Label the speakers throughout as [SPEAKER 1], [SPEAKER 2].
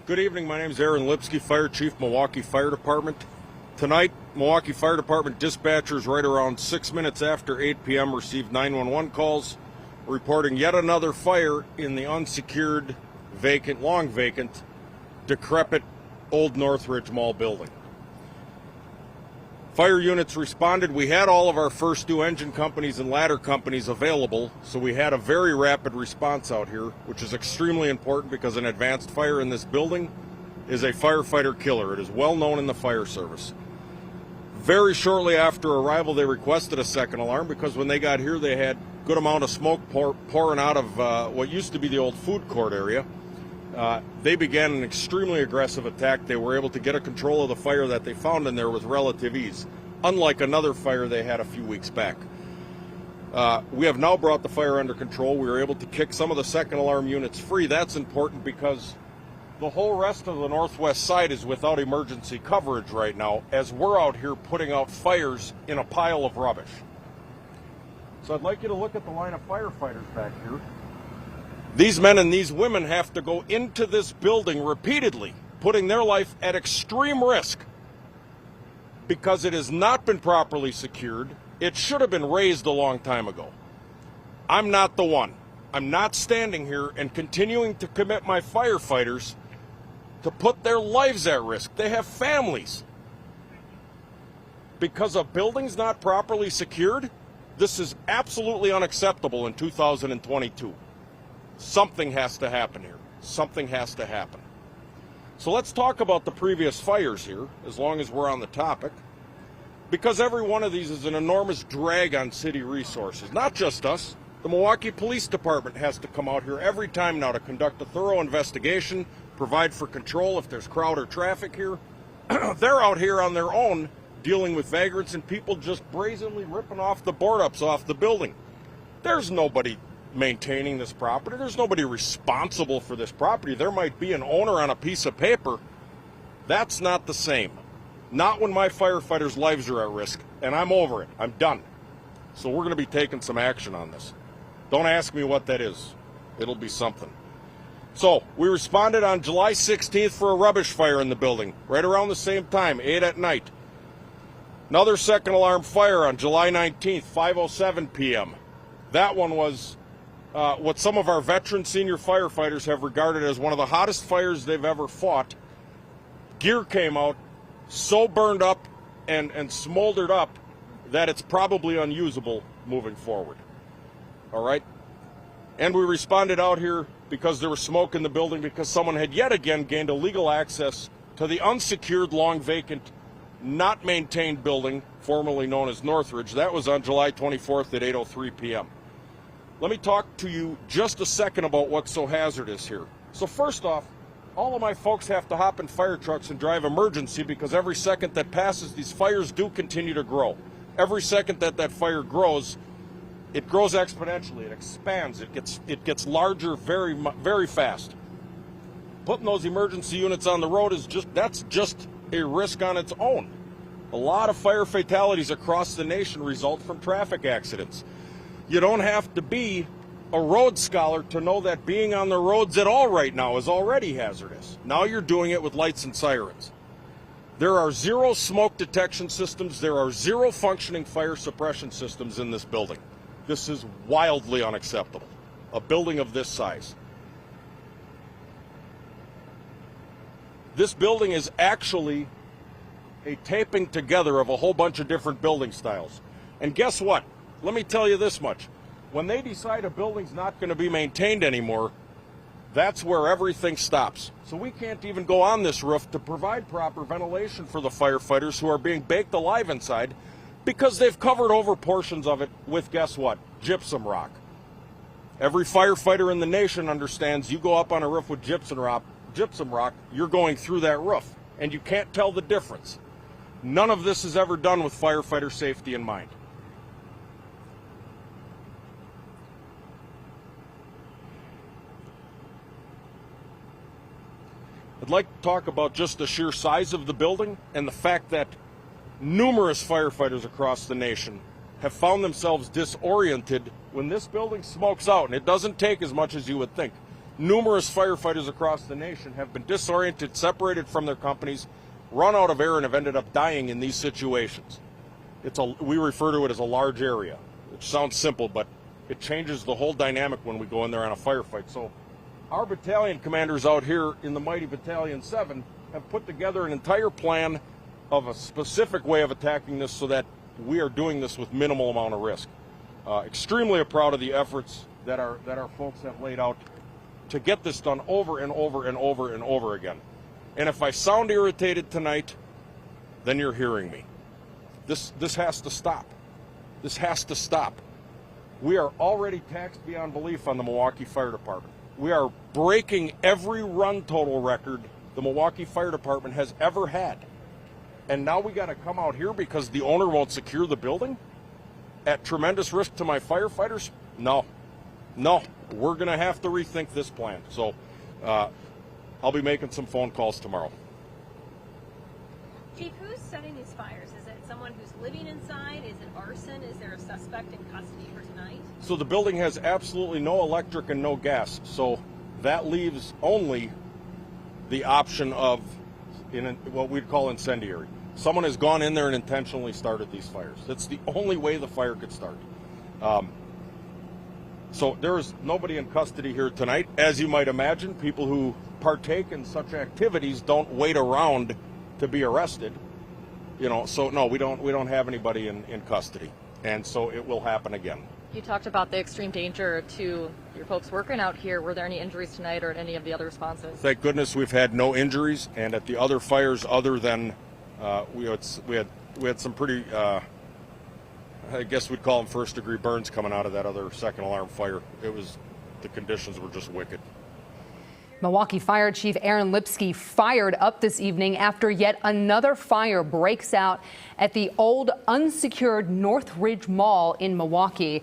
[SPEAKER 1] Good evening, my name is Aaron Lipsky, Fire Chief, Milwaukee Fire Department. Tonight, Milwaukee Fire Department dispatchers right around 6 minutes after 8 p.m. received 911 calls reporting yet another fire in the unsecured, vacant, long vacant, decrepit old Northridge Mall building. Fire units responded. We had all of our first due engine companies and ladder companies available, so we had a very rapid response out here, which is extremely important because an advanced fire in this building is a firefighter killer. It is well known in the fire service. Very shortly after arrival, they requested a second alarm because when they got here, they had a good amount of smoke pouring out of what used to be the old food court area. They began an extremely aggressive attack. They were able to get a control of the fire that they found in there with relative ease, unlike another fire they had a few weeks back. We have now brought the fire under control. We were able to kick some of the second alarm units free. That's important because the whole rest of the northwest side is without emergency coverage right now, as we're out here putting out fires in a pile of rubbish. So I'd like you to look at the line of firefighters back here. These men and these women have to go into this building repeatedly, putting their life at extreme risk because it has not been properly secured. It should have been raised a long time ago. I'm not the one. I'm not standing here and continuing to commit my firefighters to put their lives at risk. They have families. Because a building's not properly secured, this is absolutely unacceptable in 2022. Something has to happen here. Something has to happen. So let's talk about the previous fires here, as long as we're on the topic, because every one of these is an enormous drag on city resources. Not just us. The Milwaukee Police Department has to come out here every time now to conduct a thorough investigation, provide for control if there's crowd or traffic here. They're out here on their own dealing with vagrants and people just brazenly ripping off the board-ups off the building. There's nobody maintaining this property. There's nobody responsible for this property. There might be an owner on a piece of paper. That's not the same. Not when my firefighters' lives are at risk, and I'm over it. I'm done. So we're going to be taking some action on this. Don't ask me what that is. It'll be something. So we responded on July 16th for a rubbish fire in the building, right around the same time, 8 at night. Another second alarm fire on July 19th, 5:07 p.m. That one was what some of our veteran senior firefighters have regarded as one of the hottest fires they've ever fought. Gear came out so burned up and smoldered up that it's probably unusable moving forward. All right? And we responded out here because there was smoke in the building because someone had yet again gained illegal access to the unsecured, long vacant, not maintained building, formerly known as Northridge. That was on July 24th at 8:03 p.m. Let me talk to you just a second about what's so hazardous here. So first off, all of my folks have to hop in fire trucks and drive emergency because every second that passes, these fires do continue to grow. Every second that fire grows, it grows exponentially. It expands. It gets larger very, very fast. Putting those emergency units on the road that's just a risk on its own. A lot of fire fatalities across the nation result from traffic accidents. You don't have to be a road scholar to know that being on the roads at all right now is already hazardous. Now you're doing it with lights and sirens. There are 0 smoke detection systems. There are 0 functioning fire suppression systems in this building. This is wildly unacceptable. A building of this size. This building is actually a taping together of a whole bunch of different building styles. And guess what? Let me tell you this much. When they decide a building's not going to be maintained anymore, that's where everything stops. So we can't even go on this roof to provide proper ventilation for the firefighters who are being baked alive inside because they've covered over portions of it with, guess what? Gypsum rock. Every firefighter in the nation understands you go up on a roof with gypsum rock, you're going through that roof, and you can't tell the difference. None of this is ever done with firefighter safety in mind. I'd like to talk about just the sheer size of the building and the fact that numerous firefighters across the nation have found themselves disoriented when this building smokes out, and it doesn't take as much as you would think. numerous firefighters across the nation have been disoriented, separated from their companies, run out of air, and have ended up dying in these situations. We refer to it as a large area, which sounds simple, but it changes the whole dynamic when we go in there on a firefight. So our battalion commanders out here in the mighty Battalion 7 have put together an entire plan of a specific way of attacking this so that we are doing this with minimal amount of risk. Extremely proud of the efforts that our folks have laid out to get this done over and over and over and over again. And if I sound irritated tonight, then you're hearing me. This has to stop. This has to stop. We are already taxed beyond belief on the Milwaukee Fire Department. We are breaking every run total record the Milwaukee Fire Department has ever had. And now we got to come out here because the owner won't secure the building at tremendous risk to my firefighters? No, we're going to have to rethink this plan. So I'll be making some phone calls tomorrow.
[SPEAKER 2] Chief, who's setting these fires? Is it someone who's living inside? Is it arson? Is there a suspect in custody for tonight?
[SPEAKER 1] So the building has absolutely no electric and no gas. So that leaves only the option of what we'd call incendiary. Someone has gone in there and intentionally started these fires. That's the only way the fire could start. So there is nobody in custody here tonight. As you might imagine, people who partake in such activities don't wait around to be arrested. So no, we don't have anybody in custody. And so it will happen again.
[SPEAKER 3] You talked about the extreme danger to your folks working out here. Were there any injuries tonight or at any of the other responses?
[SPEAKER 1] Thank goodness we've had no injuries. And at the other fires, other than we had some pretty, I guess we'd call them first-degree burns coming out of that other second alarm fire. The conditions were just wicked.
[SPEAKER 4] Milwaukee Fire Chief Aaron Lipsky fired up this evening after yet another fire breaks out at the old unsecured Northridge Mall in Milwaukee.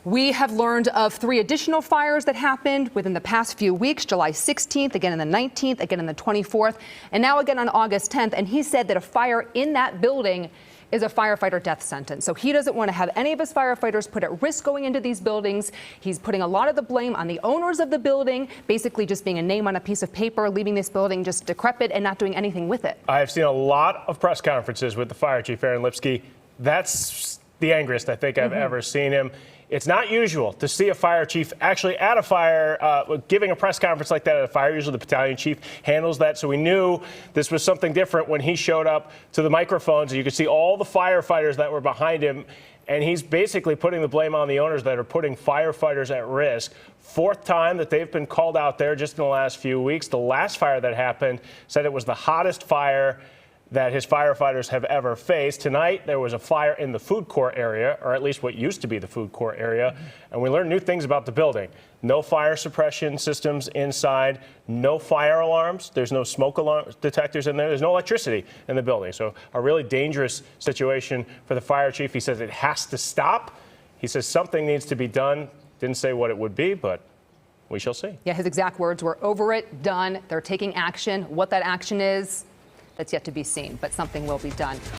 [SPEAKER 4] We have learned of 3 additional fires that happened within the past few weeks, July 16th, again on the 19th, again on the 24th, and now again on August 10th. And he said that a fire in that building is a firefighter death sentence. So he doesn't want to have any of his firefighters put at risk going into these buildings. He's putting a lot of the blame on the owners of the building, basically just being a name on a piece of paper, leaving this building just decrepit and not doing anything with it.
[SPEAKER 5] I have seen a lot of press conferences with the fire chief, Aaron Lipsky. That's the angriest I think I've ever seen him. It's not usual to see a fire chief actually at a fire giving a press conference like that at a fire. Usually the battalion chief handles that. So we knew this was something different when he showed up to the microphones. And you could see all the firefighters that were behind him. And he's basically putting the blame on the owners that are putting firefighters at risk. 4th time that they've been called out there just in the last few weeks. The last fire that happened said it was the hottest fire that his firefighters have ever faced. Tonight, there was a fire in the food court area, or at least what used to be the food court area, and we learned new things about the building. No fire suppression systems inside, no fire alarms, there's no smoke alarm detectors in there, there's no electricity in the building. So a really dangerous situation for the fire chief. He says it has to stop. He says something needs to be done. Didn't say what it would be, but we shall see.
[SPEAKER 4] Yeah, his exact words were over it, done. They're taking action. What that action is, that's yet to be seen, but something will be done.